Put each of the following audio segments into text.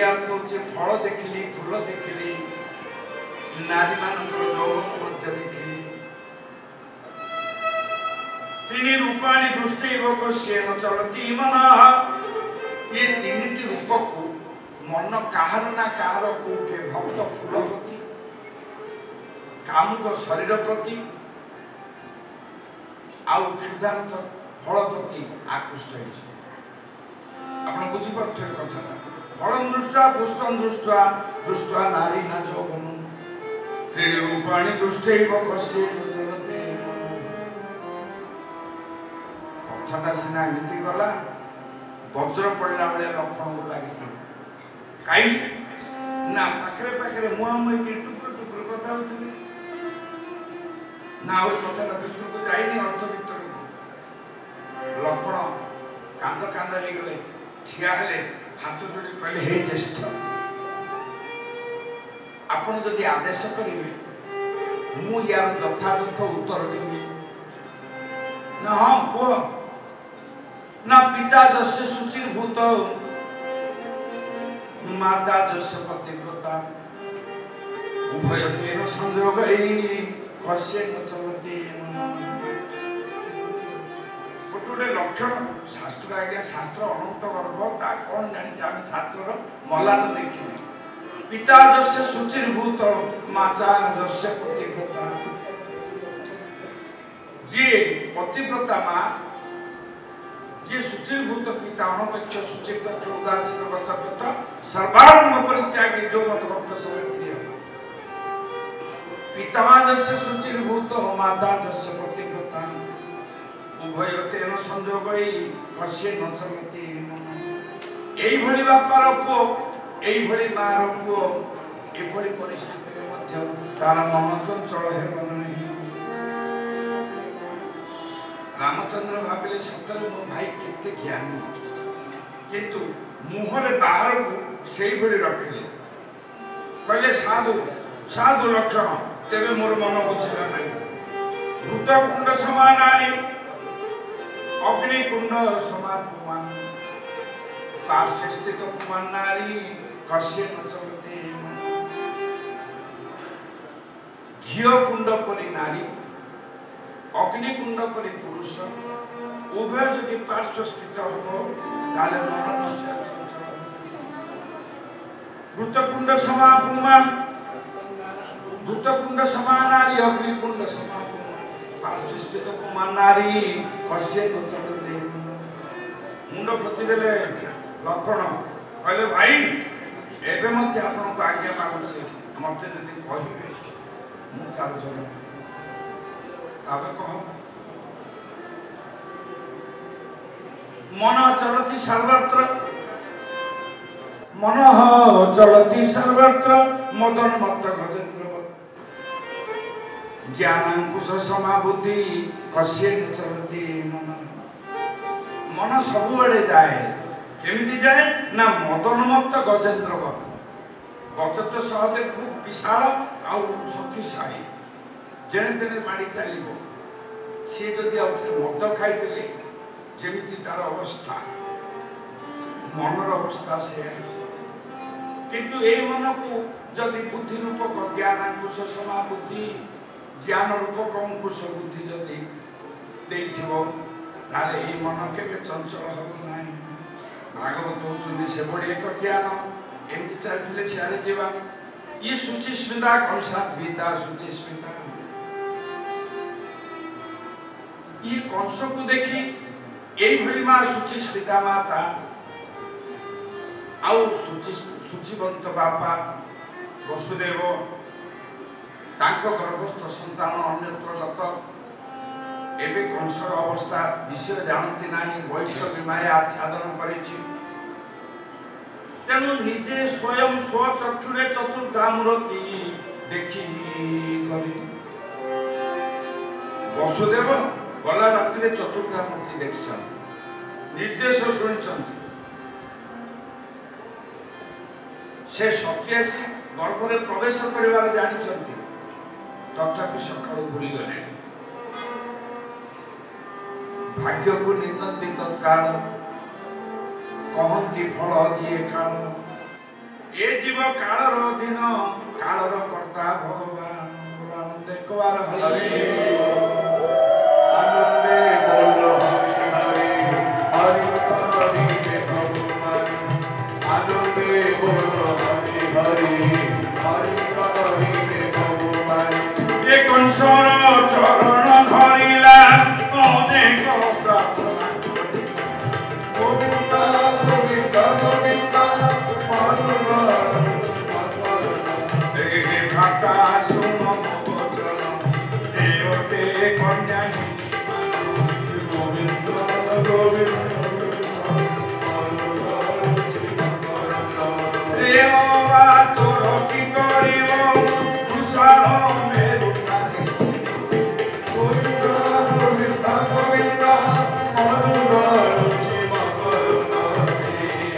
ओडिया अर्थ होचे फल देखिली फूल देखिली नारी मानकर यौवन मध्य देखिली तीन रूपाणी दृष्टि कश्येन चलती मन ये तीन रूप को मन कहार ना कहार कोठे भक्त फूल प्रति कामुक शरीर प्रति आउ क्षुधार्त फल प्रति आकृष्ट है बुझीपे कथा फलम दृष्टा पुष्पम दृष्टा दृष्टा नारी न यौवन त्रीणि रूपाणि दृष्टैव कश्येन चलते कथाटा सिना एमती गला वज्र पड़ला बेले लक्षण को लगी कहीं ना पाखे पाखे मुहामुही टुकुर टुकुर कथा होती ना कथा भितर को जाइनी अर्थ भितर लक्षण कांद कांद हो गले ठिया हेले हाथ जोड़ी कहले हे ज्येष्ठ आपण जदि आदेश करेंगे मु यार यथायथ उत्तर देवी ना हाँ कह ना पिता जस्य शुचिर्भूत माता जस्य पतिव्रता उभय तेन संयोग कश्येन चलते गोटे लक्षण शास्त्र आज्ञा शास्त्र अनंत गर्भ ता कौन जानी आम छात्र मलान देखिले पिता जस्य शुचिर्भूत माता जस्य पतिव्रता जी पतिव्रता माँ जी शुचिर्भूत पिता अनपेक्ष शुचिर्दक्ष उदासीन व्रतव्रत सर्वारंभ परित्यागी जो मत भक्त समय प्रिय पिता जस्य शुचिर्भूत माता जस्य पतिव्रता उभय तेन संयोग कश्येन चलते यही भली बापार पुओ यही भली मार पुओ एभली परिस्थिति मध्य तार मन चंचल हेब नहीं रामचंद्र भाविले सतरे मो भाई केते ज्ञानी किंतु मुहरे बाहर को सेही भली रखिले कहले साधु साधु लक्षण तेबे मोर मन बुझिला नहीं भूतकुंड समान नारी अग्निकुंड समापमान पार्श्व स्थित कुमान नारी कश्येन चलते घी कुंड परी नारी अग्निकुंड परी पुरुष उभय जदि पार्श्व स्थित हो ताले मन निश्चय चंचल भूतकुंड समापमान भूतकुंड समान नारी अग्निकुंड समापमान पार्श्व स्थित कुमान नारी कश्येन चलते मुंड प्रति देले लक्षण कहले भाई एबे मध्य आपन को आज्ञा मागुछे मते जदि कहिबे मु तार जवाब ताबे कह मन चलती सर्वत्र मन चलती सर्वत्र मदन मत गजेन्द्र ज्ञानांकुश समाबुद्धि कश्येन चलती मन सबुआड़े जाए केमिति जाए ना मदन मत गजेन्द्र गज तो सहदे खूब विशाल आउ शक्तिशाली जेने तेने माड़ी चलो सी जदि आउे मद खाई जेमिति तार अवस्था मनर अवस्था से किंतु ए मन को जदि बुद्धि रूपक ज्ञानांकुश समाबुद्धि ज्ञान रूपक अंकुश बुद्धि जदि देथिबो ताले ए मन केबे चंचल हबो नाही भागवत होचुंदी से बड़ी एक ज्ञान एमती चलथिले सियारे जीवा ये शुचिस्मिता कंसात भीता शुचिस्मिता ये कंस को देखी यही भली माँ शुचिस्मिता माता आउ शुचिवंत बापा वसुदेव तांको गर्भस्थ संतान अन्यत्र गत एबे कंसर अवस्था विषय जानती नाही वैष्णवी माया आच्छादन करिछि तेणु निजे स्वयं स्वचक्षुरे चतुर्धा मूर्ति देखी करी वसुदेव गला रात्रि चतुर्था मूर्ति देखी निर्देश शुणी से शक्ति आसी गर्भरे प्रवेश कर जानी तथापि सका भूली गले भाग्य को निंदती तत्काल कहती फल दिए काल ए जीव कालर अधीन कालर कर्ता भगवान आनंदे कुमार हरि आनंदे बोलो हरि हरि हरि हरि भगवान आनंदे बोलो हरि हरि हरि हरि भगवान ये कंसर चरण धरिला अनेक प्रार्थना गोविंदा गोविंदा गोविंदा हे भ्राता सुन वचन हे ओते कन्याहिनी गोविंदा गोविंदा रे बाबा तोर की करिव कुशल मेरु गोविंदा गोविंदा गोविंदा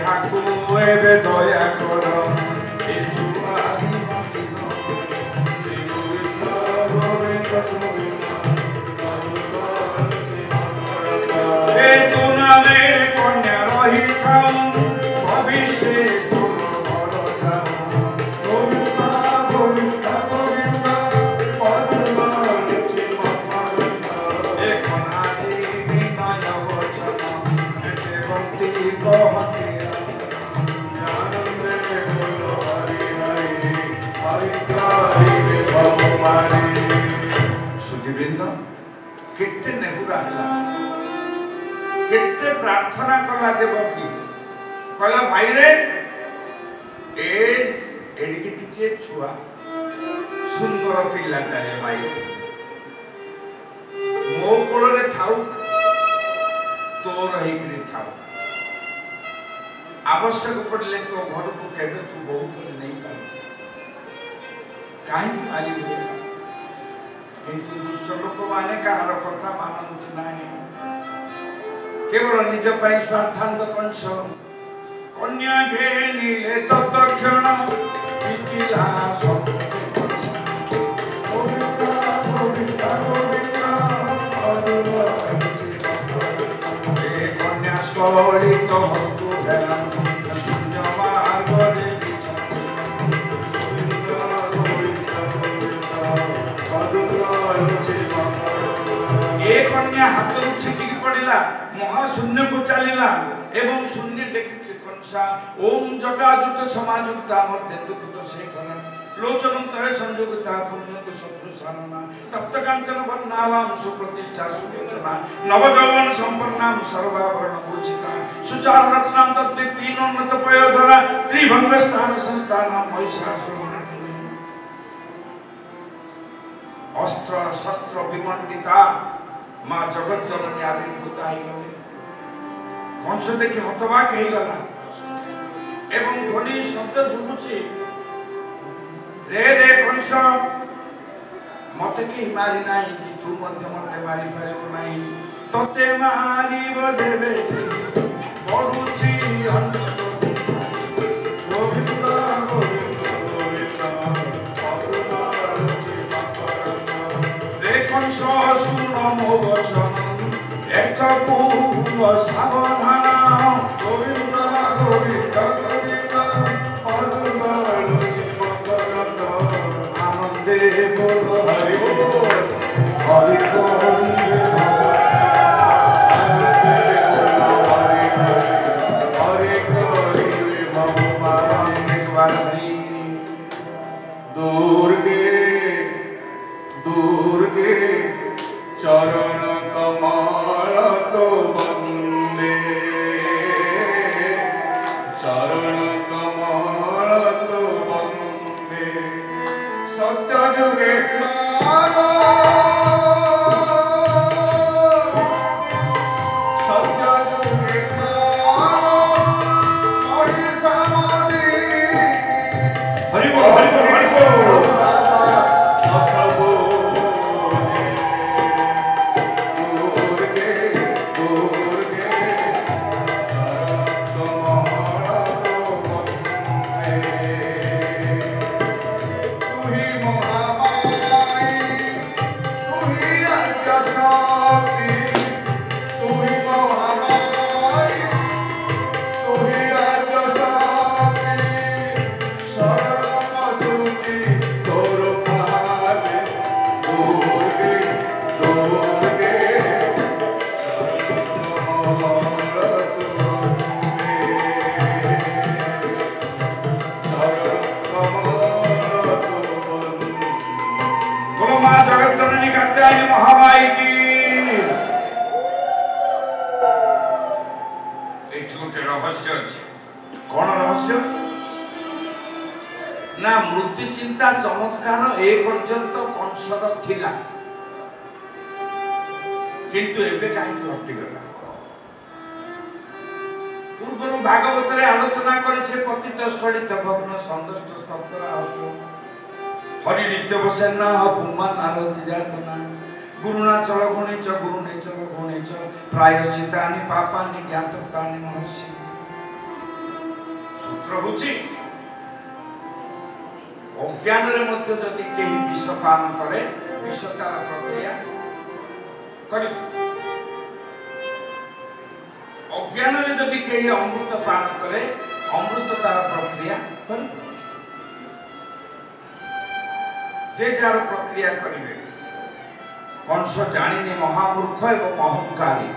हाकु एबे दया कर ए छुआ ए तू नामे कन्या रही थाऊ भविष्य तोर घर जाऊ गोविंदा गोविंदा गोविंदा ए कनादी विनय वचन एते भक्ति कहते आनंदे बोलो हरि हरि हरि हरि भगवान सुधीवृंद केते नेहुरा हला केते प्रार्थना कला देवकी कहला भाई रे ए एडिकी टिके छुआ सुंदर पिल्लाटा रे भाई मो कोलरे थाउ तोर हेकरी थाउ आवश्यक पड़ले तो घर को केबे तू बहु कर नहीं पार काहे माली किंतु दुष्ट लोक माने कहार कथा मानंतु नाही केवल निज पाई स्वार्थांत कंस कन्या घेनिले तत्क्षण पिकिला सब गोविंदा गोविंदा गोविंदा ए कन्या स्खलित हस्तु भेला शून्य मार्ग रे ए कन्या हाथ छिटिकी पड़िला महाशून्य को चलिला एवं शून्य देखिछि कंसा ओम जटाजुट समाजुक्ता मर्देन्दुकृत शेखर लोचनं तरे संयुक्ता पुण्यतु शत्रु सानना तप्त कांचन वर्णावाम सुप्रतिष्ठा सुलोचना नवजौवन संपन्नाम सर्वाभरण भूषिता सुचार रचनाम तद्विकीर्णोन्नत पयोधरा त्रिभंग स्थान संस्थानाम महिषासुरमर्दिनी अस्त्र शस्त्र विमंडिता मां जगत जननी आविर्भूता ही गले कंस देखि हतबाक हे गला एवं ध्वनि शब्द झुमुची रे रे कंस मते के मारी नाही कि तू मध्य मते मारी पारिबो नाही तते मारी बजेबे बडुची अन्य गोविंदा गोविंदा गोविंदा रे कंस सुन मो वचन एक पूर्व सावधान गोविंदा गोविंदा गोविंदा आनंदे बोल हरि बोल हरि बोलिए आनंदे बोलो हरि हरि हरि हरि भगवान एक बार हरि दुर्गे दुर्गे चरण कमल तो वंदे बोलो माँ जगत जननी कात्यायनी महामाई की। एठी गोटे रहस्य अछि। कौन रहस्य ना मृत्यु चिंता चमत्कार ए पर्यंत कंसर थिला किंतु एबे काहे की हटिगला। पूर्व भागवत रे आलोचना करिछे पतित स्थलित भग्न संदष्ट स्तब्ध आहत हरि नित्य बसेना पुमान आरती जातना गुरुणाचल गुणेच गुरुनेचल गुणेच प्रायश्चितानि पापानि ज्ञाततानि महर्षि। सूत्र होची अज्ञान रे मध्य जदि केही विष पान करे विष तार प्रक्रिया करि अज्ञान रे जदि केही अमृत पान करे अमृत तार प्रक्रिया करि जे जार प्रक्रिया करिवे। कंस जानिने महामूर्ख एवं अहंकारी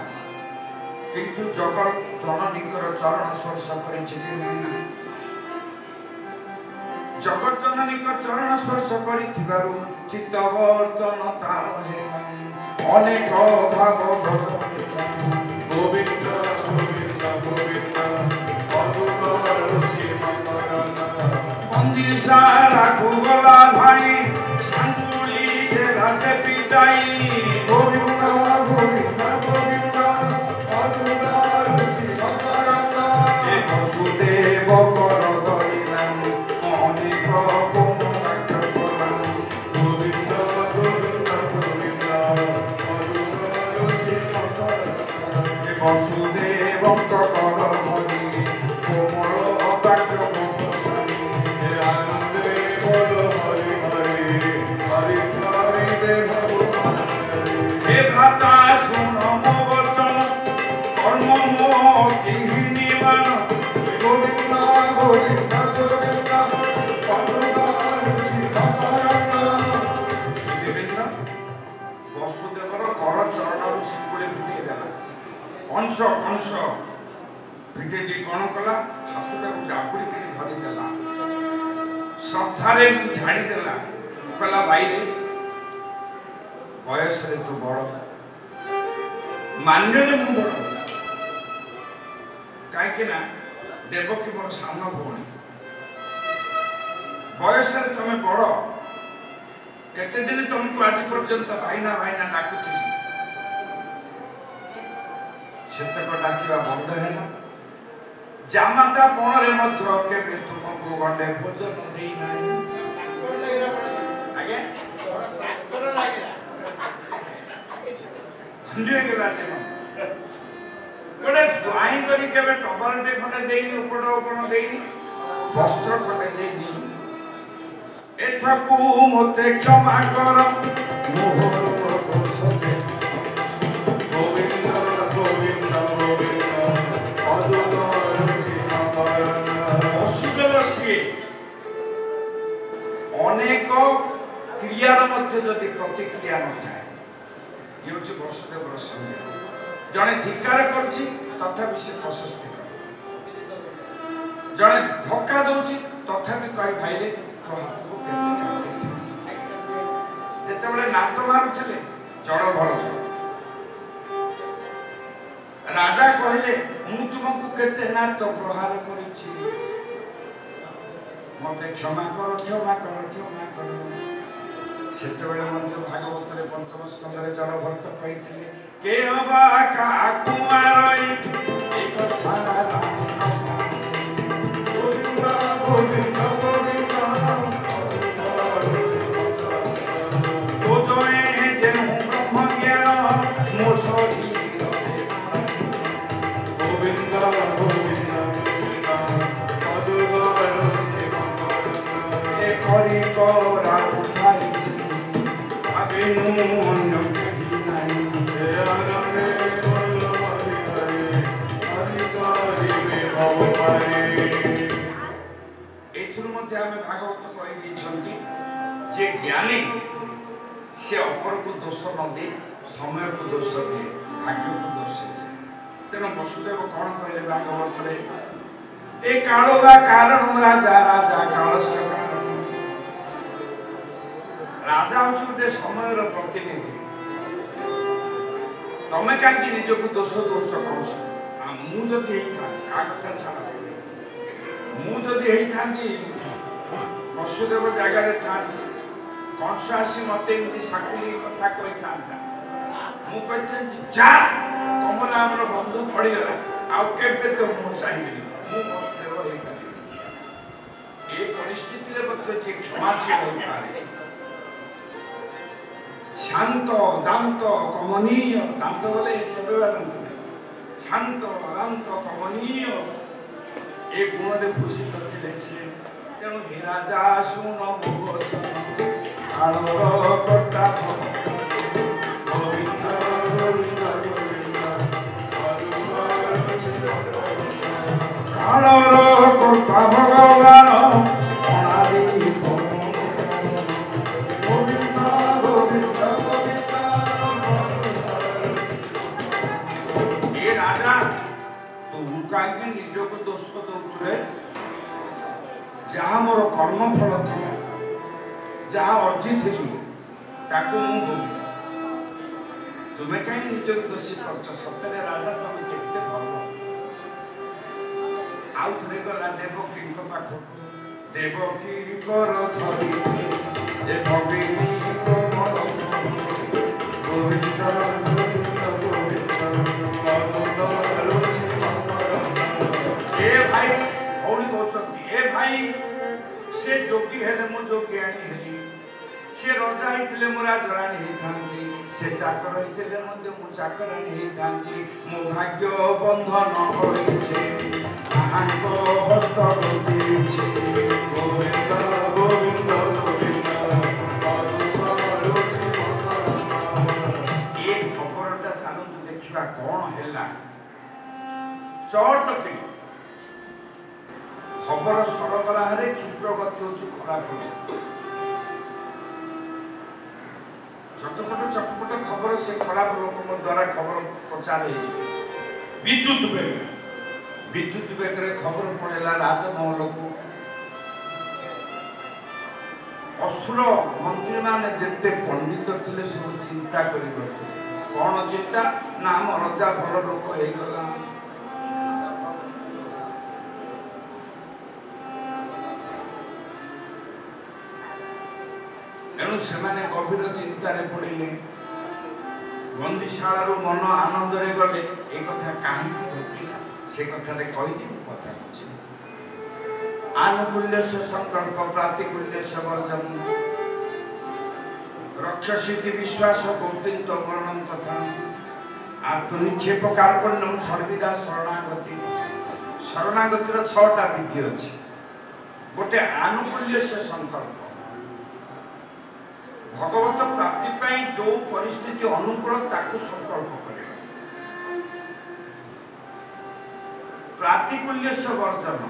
किंतु जगत जननीकर चरण स्पर्श करिछि कि जगत जननीकर चरण स्पर्श करिथिबारु चित्तवर्तन तार हेला अनेक भाव गोविंद गोविंद गोविंद मधुकर मंदिर सारा गुगला धाई संकुली देला से पिटाई गोविंद गोविंद गोविंद मधुकर ए वसुदेव कर धरिलाम अनेक कोमलाक्ष करलाम गोविंद गोविंद गोविंद मधुकर ए वसुदेव कर धरि कोमल वाक्य भ्राता सुन मो वचन कर्म मोहि निवन गोविंद गोविंद गोविंद सुदेवेन्द्र वसुदेवर कर चरण सिंकुले फिटे देला कंस कंस फिटे दी कौन कला हाथटा को जापुड़ी के धरी देला श्रद्धारे झाड़ी देला कला भाई रे बयस रे तू बड़ मान्य रे मु बड़ काहे ना देवकी मोर सान भौणी बयस रे तमे बड़ केते दिन तुमको आज पर्यंत भाईना भाईना डाकुथि सेतक डाकिवा बंद हैला जामाता पण रे मध्य केबे तुमको गंडे भोजन देई नाही आगे सागर लागिला खंडिए गेला जे गोटे ज्वाइन करी केबे टबर टे खंडे देइनी उपड़ देइनी वस्त्र खंडे देइनी एथकू मते क्षमा कर मोहर दोष दे गोविंद गोविंद गोविंद मधुकर वसुदेव सिए अनेक क्रियार मध्य जदि प्रतिक्रिया न थाए ये हूँ वसुदेवर संज्ञा जड़े धिकार करुच्ची तथापि से प्रशस्ति कर जड़े धक्का दौची तथापि कहे भाई रे तो हाथ को केते काटे जेतेबेले नात मारुथिले जड़ भरत राजा कहले मु तुमको केते नात प्रहार करिछि मते क्षमा कर क्षमा कर क्षमा कर सेतेबेले मध्य भागवत रे पंचम स्कंद रे जड़ भरत कहिथिले के अबा का कुमारई ए कथा रानी गोविंद गोविंद गोविंद तो जोए जे ब्रह्म ज्ञान मो शरीर गोविंद गोविंद गोविंद मधुकर ए करी कोरा उठाई अबिनु अन्य कहीं नहीं आनंदे बोल हरि हरि हरि हरि रे भवहरि एथुर मध्य आमे भागवत कहि दैछंती जे ज्ञानी से अपर को दोष न दे समय को दोष दे भाग्य को दोष दे तेणु वसुदेव कौन कहले भागवत रे ए कालो बा कारण राजा राजा कालस्य कारण राजा हूँ गोटे समय प्रतिनिधि तमें कहीं निजक दोष दौच कौन मुझे कथा छाड़ मुझे वसुदेव जगार था कंस आसी मत साकुली कथा कही था मुझे जा तुम आम बंधु पड़गला आगे तो मुझे चाहिए वसुदेव हो पारे ये परिस्थिति क्षमाशील हो शांत दांत कमनीय दांत बोले चोबेवा दांत नहीं शांत दांत कमनीय ए गुण रे भूषित थे तेणु हे राजा सुन मो वचन कालर कर्ता गोविंद गोविंद गोविंद कालर कर्ता भगवान अनादि गोविंद गोविंद ये राजा तू कहीं निजक दोष दौचु रे जहाँ मोर कर्मफल था जहाँ अर्जी थी ताकू मु भोगी तुम्हें कहीं निजक दोषी कर सतरे राजा तुम केते भल आउ थरे गला देवकी पाखक देवकी कर धरी ए भगिनी कोमल गोविंद गोविंद ए भाई भौणी कहते ए भाई से जोगी हेले मु जोगियाणी हेली से रजा होते मु राजराणी होती से चाकर होते मु चाकराणी होती मो भाग्य बंधन होइछे आहाको हस्त गुंथिछे गोविंद गोविंद गोविंद ये खबरटा चलतु देखा कौन है चट कि खबर सरबराह क्षिप्र गति हो खराब चटपट चटपट खबर से खराब लोक द्वारा खबर प्रचार हो विद्युत बेग खबर पड़ेगा राजमहल को असुर मंत्री माने जिते पंडित थे सब चिंता कर कौन चिंता ना आम रजा भल लोक हो गला तेणु से गभीर चिंतार पड़े बंदीशाला मन आनंद गले ये कथा कहीं घटिला से कथा कहीदे कथा आनुकूल्य से संकल्प प्रातिकूल्य से वर्जन रक्षसिद्धि विश्वास कौतिक मरणम तथा आत्मनिक्षेप कार्पण्यम सर्विदा शरणागति शरणागतिर 6टा विधि अच्छी गोटे आनुकूल्य से संकल्प भगवत प्राप्ति पाई जो परिस्थिति अनुकूल ताकू संकल्प करे प्रातिकूल्य से वर्जन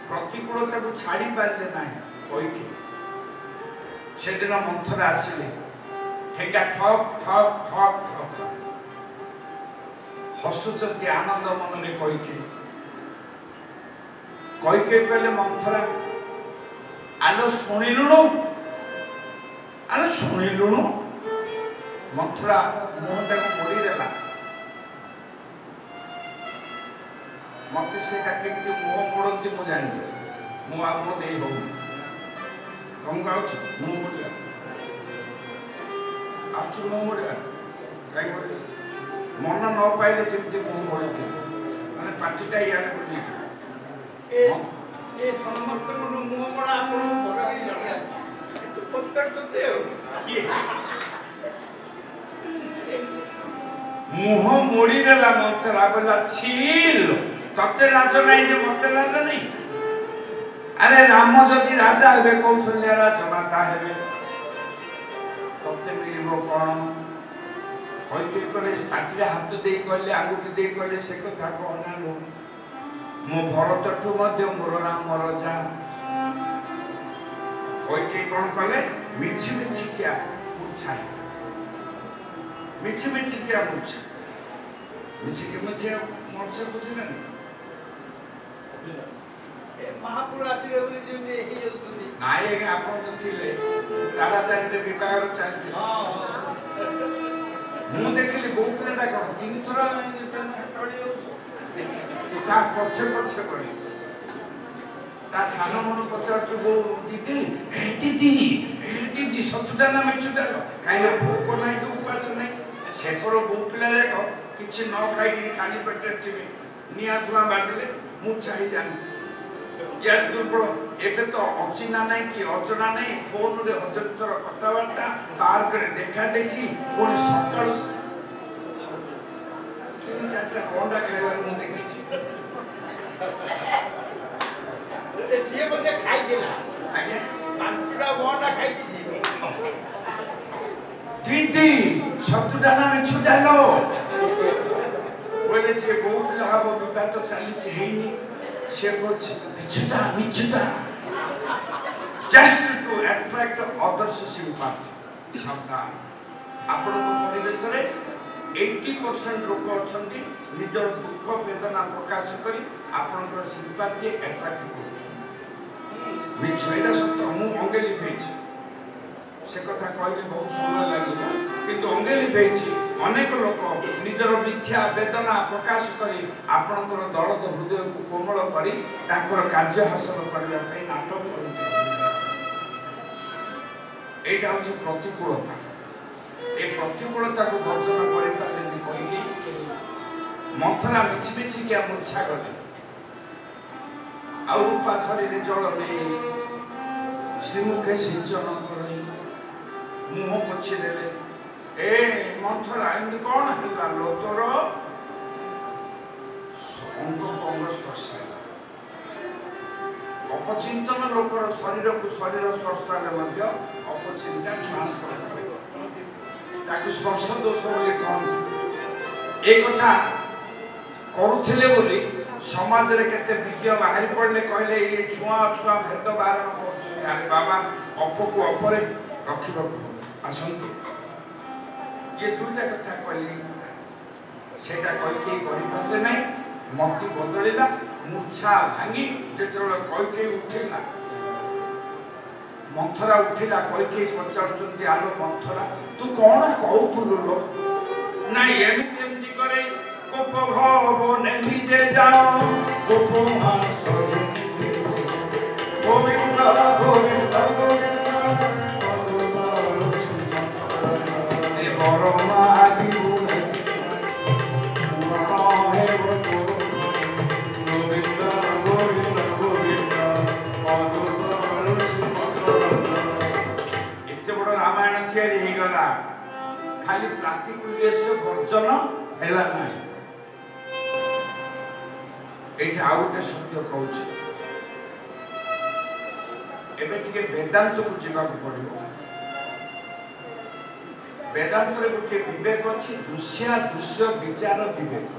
प्रतिकूलता को छाड़ी पारे ना कही से दिन मंथर आसिले ठेंगा ठक ठक ठक ठक हसुच आनंद मन में कही कहले मंथरा आलो शुणिलुणु अरे शुणिलुणु मंथरा मुहटा को मोड़ीदेला मत से मुह मोड़ती मुझे जानी मुझे मुह दे हो तुमको मुह मोड़ा आसु मुह मोड़ा कहीं मन न पाइले जमी मुह मोड़ी मैंने पार्टीटा इे बोली मुह मोड़ा मुह मोड़ी देला मंथरा बोला छील तते लाज नहीं मत लाज नहीं अरे राम जदि राजा हे कौशल्या राजमाता हे तते मिल कौन कही कले पार्टी हाथ दे कहले आंगुठी दे कहले से कथा कहना लो मो भरत ठू मोर राम रजा कही कौन कले मिछि मिछि क्या मूर्छा मिछि मिछि क्या मूर्छा ମିଶିକି ମୁଛେ ମର୍ଚ୍ଚ ବୁଝିଲେନି महापुर आसिले बोली जेमि हे जल्दी ନାଇଁ ଆଜ୍ଞା ଆପଣ ତ ଥିଲେ ତାରାତାରିଣୀରେ ବିବାହର ଚାଲିଥିଲା हां ମୁଁ ଦେଖିଲି ବୋଉ ପିଲାଟା କ'ଣ ତିନିଥର ତା ପଛେ ପଛେ ପଡ଼ି ତା ସାନ ମନ ପଚାରୁଛୁ ବୋଉ ଦିଦି ସତୁଟା ନା ମିଛୁଟା କାହିଁକିନା ଭୋକ ନାହିଁ କି ଉପାସ ନାହିଁ ସେପର ବୋଉ ପିଲା ଯାକ କିଛି ନ ଖାଇକି ଖାଲି ପେଟରେ ଥିବେ ନିଆଁ ଧୂଆଁ ବାଜିଲେ ମୁଁ ଚାହିଁ ଜାଣିଛି ୟାର ଦୁର୍ବଳ ଏବେ ତ ଅଚିହ୍ନା ନାହିଁ କି ଅଜଣା ନାହିଁ ଫୋନରେ ହଜାର ଥର କଥାବାର୍ତ୍ତା ପାର୍କରେ ଦେଖା ଦେଖି ପୁଣି ସକାଳୁ ତିନି ଚାରିଟା ଅଣ୍ଡା ଖାଇବାର ମୁଁ ଦେଖିଛି ସିଏ ବୋଧେ ଖାଇଦେଲା ଆଜ୍ଞା ପାଞ୍ଚଟା ବଣ୍ଡା ଖାଇଛି ଦିଦି ସତୁଟା ନା ମିଛୁଟା लो बोले जे ବୋଉ ପିଲା ହବ ବିବାହ ତ ଚାଲିଛି ହେଇନି ସେ କହୁଛି ମିଛୁଟା just to attract others sympathy ସାବଧାନ ଆପଣଙ୍କ ପରିବେଶରେ 80% ଲୋକ ଅଛନ୍ତି ନିଜର ଦୁଃଖ ବେଦନା ପ୍ରକାଶ କରି ଆପଣଙ୍କର ସିମ୍ପାଥି ଆଟ୍ରାକ୍ଟ କରୁଛନ୍ତି ମିଛ ଏଇଟା ସତ ମୁଁ ଅଙ୍ଗେ ଲିଭେଇଛି ସେ କଥା କହିଲେ ବହୁତ ସମୟ ଲାଗିବ କିନ୍ତୁ ଅଙ୍ଗେ ଲିଭେଇଛି ଅନେକ ଲୋକ ନିଜର ମିଥ୍ୟା ବେଦନା ପ୍ରକାଶ କରି ଆପଣଙ୍କର ଦରଦ ହୃଦୟକୁ କୋମଳ କରି ତାଙ୍କର କାର୍ଯ୍ୟ ହାସଲ କରିବା ପାଇଁ ନାଟକ କରନ୍ତି ଏଇଟା ହେଉଛି ପ୍ରତିକୂଳତା ଏ ପ୍ରତିକୂଳତାକୁ ବର୍ଜନ କରିପାରିଲେନି କହିକି ମନ୍ଥରା ମିଛି ମିଛିକିଆ ମୂର୍ଚ୍ଛା ଗଲେ ଆଉ ରୂପା ଥଳିରେ ଜଳ ନେଇ ଶ୍ରୀମୁଖେ ସିଞ୍ଚନ କରି ମୁହଁ ପୋଛି ଦେଲେ ଏ ମନ୍ଥରା ଏମିତି କ'ଣ ହେଲା ଲୋ ତୋର ଅଙ୍ଗ ସ୍ପର୍ଶ ହେଲା ଅପଚିନ୍ତନ ଲୋକର ଶରୀରକୁ ଶରୀର ସ୍ପର୍ଶ ହେଲେ ମଧ୍ୟ ଅପଚିନ୍ତା ଟ୍ରାନ୍ସଫର କରେ ତାକୁ ସ୍ପର୍ଶ ଦୋଷ ବୋଲି କହନ୍ତି ଏ କଥା କରୁଥିଲେ ବୋଲି ସମାଜରେ କେତେ ବିଜ୍ଞ ବାହାରି ପଡ଼ିଲେ କହିଲେ ଏ ଛୁଆଁ ଅଛୁଆଁ ଭେଦ ବାରଣ କରୁଛନ୍ତି ଆରେ ବାବା ଅପକୁ ଅପରେ ରଖିବାକୁ ଆସନ୍ତୁ ये दुईटा कथा कहली सेटा कईके करिपारले नहीं मति बदलिला मूर्छा भांगी जेतेबेले कईके उठिला मंथरा उठिला कईके पचारुचंती आलो मंथरा तू कौन कहतुलु लो नहीं एमती एमती करे कोप भवने निजे जाओ कोप हासरे गोविंद गोविंद गोविंद बरमागी बुले पुराण है वो गोविंद गोविंद गोविंद एते बड़ रामायण तैयारी हो गला खाली प्रातिकूल्य से वर्जन हैला नहीं एठी आ गोटे सत्य कहूची एबे टिके वेदांत को जीवा पड़िबो वेदांत रे गोटे विवेक अछि दृश्य दृश्य विचार विवेक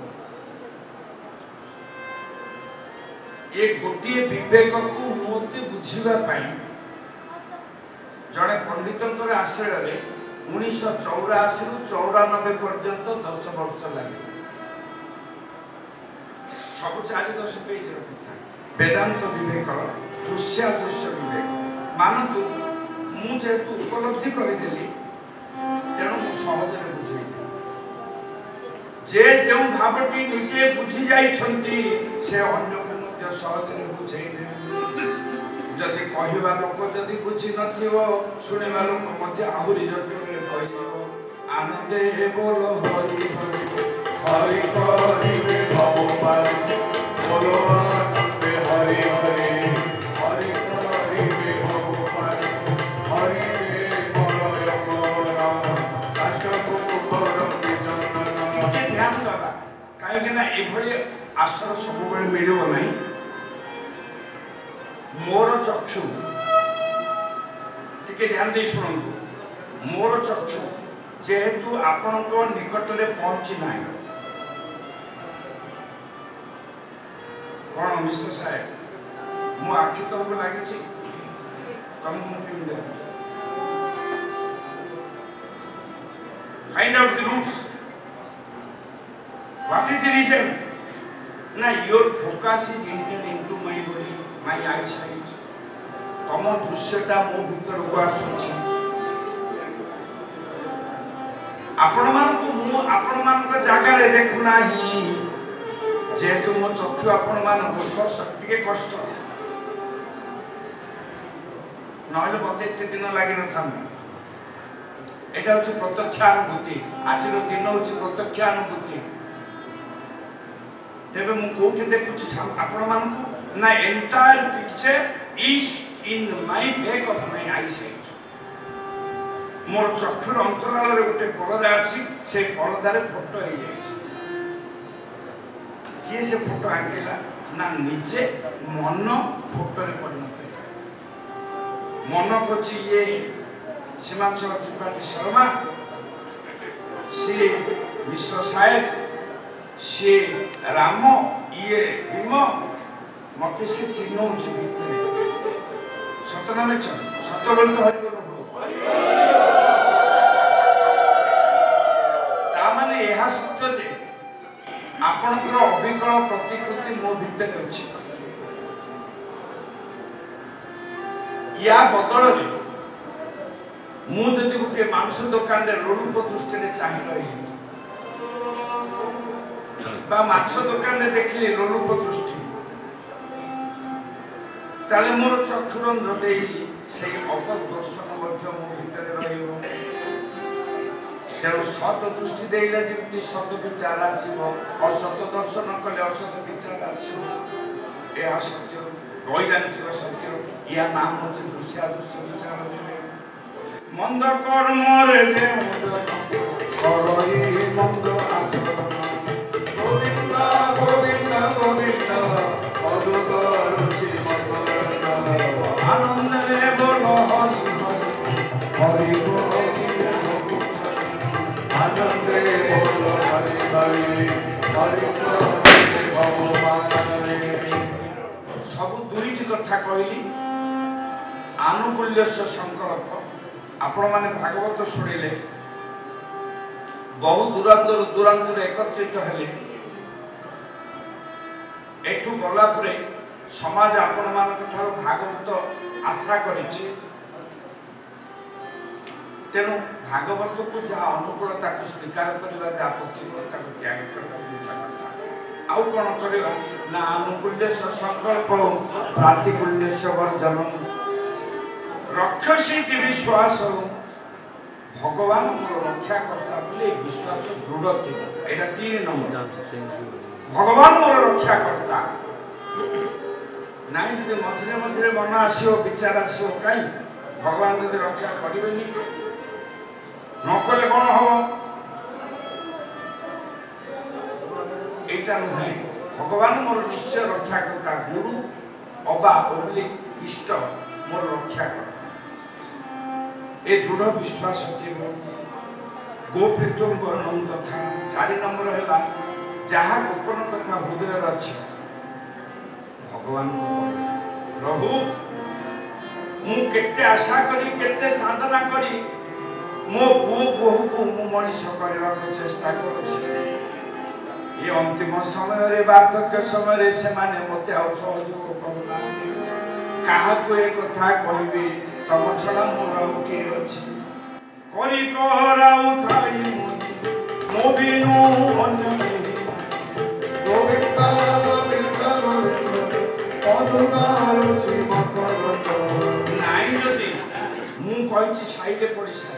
ये गोटे विवेक को मोते बुझिबा पई जड़े पंडितंकर आश्रय रे 1984 रु 94 पर्यंत 10 वर्ष लगे सब 4-10 पेज रखता वेदांत विवेक दृश्य दृश्य विवेक मानतु मु जेतु उपलब्धि करिदेली तेणु मु सहजरे बुझेइदे जे जो भावटी निजे बुझी जाइछंती से अन्य को मध्य सहजरे बुझेइदे जदि कहिबा लोक जदि बुझी नथिवो सुनिबा लोक मध्य आहुरी जटिलरे कहिबो आनंदे बोल हरि हरि हरि करिबे भव पारि बोलो आनंदे हरि हरि हरि करिबे भव पारि हरि रे मलय पवना काष्ठ को करंति चंदन के ध्यान दबा काहे कि ना एभली आश्रय सब बेले मिलिबो नाही मोर चक्षु टिके ध्यान दे सुनंतु मोर चक्षु जेहेतु आपनको निकट रे पहुंची नाही कोन मिस्टर साहेब मु आखि तुमको लागि छी तुम मुझे देखो find out the roots What is the reason? Now your focus is entered into my body, my eyesight. तम दृश्यटा मो भीतर को आसुची आपण मान को जागा रे देखु नाही जेतु मो चक्षु आपण मान को स्पर्श टिके कष्ट नहले मते एते दिन लागि न थांदा एटा होची प्रत्यक्षानुभूति आज रो दिन होची प्रत्यक्षानुभूति तेबे मु कोठी देखुची आपण मान को ना entire picture is in my back of my eyesight मोर चक्षुर अंतराल रे गोटे परदा अछि से परदा रे फोटो हे जाय किए से फोटो आकेला ना नीचे मन फोटो रे परिणत है मन कोची ये सीमांचल त्रिपाठी शर्मा से मिश्र साहेब से राम ये भीम मते से चिन्ह होची भितरे सतना में चल सत बोल तो हरि बोल ता माने यह सत्य जे आपनकर अभिकल प्रतिकृति मो भितर अछि या बदल रे मु जति गुटे मांस दुकान रे लोलुप दृष्टि रे चाहि रही बा माछ दुकान रे देखली लोलुप दृष्टि ताले मोर चक्षुरंध्र देई से अपदर्शन मध्य मो भितर रहिबो तेणु सत दृष्टि देइला जेमति सत विचार आसीबो असत दर्शन कले असत विचार आसीबो एहा सत्य वैज्ञानिक सत्य या नाम होचे दृश्यादृश्य विचार देले मंद कर्म रे जे करई मंद आचरण गोविंद गोविंद गोविंद मधुकर आनंद रे बोलो हरि हरि हरि आनंद रे बोलो हरि हरि हरि भगवान सब दुईटी कथा कहली आनुकूल्य संकल्प आपण माने भागवत सुनिले बहु दूरांतर एकत्रित हेले एठू गला परे समाज आपण मानक ठारो भागवत आशा करिछि तेणु भागवत को जा अनुकूलता को स्वीकार करबा जा प्रतिकूलता को त्याग करबा दूटा कथा आउ कोन करबा ना अनुकूल्य संकल्प प्रतिकूल्य वर्जन रक्षसी विश्वास भगवान मोर रक्षा करता बोले विश्वास दृढ़ थी एटा 3 नंबर भगवान मोर रक्षा करता नाइन जे मझे मझे मन आसो विचार आसो कहीं भगवान यदि रक्षा करेनि नकले कौन हम यहाँ नुहे भगवान मोर निश्चय रक्षा करता गुरु अबा ओब्लिक इष्ट मोर रक्षा करता ए दृढ़ विश्वास थी गोप्रीतम वर्णन तथा 4 नंबर है जहाँ गोपन कथा हृदय अच्छी भगवान को प्रभु मु केते आशा करी केते साधना करी मो पुओ बहु को मु मनीष करबा को चेष्टा करूछि ये अंतिम समय रे वार्धक्य समय रे से माने मते आ सहयोग करूना काहा को एक कथा कहबी तम छड़ा मोर के अछि करी कहरा उठाई मो बिनु अन्य केहि गोविंद गोविंद गोविंद मधुकर नाई जदि मु कहिछि साइले पड़ी साइ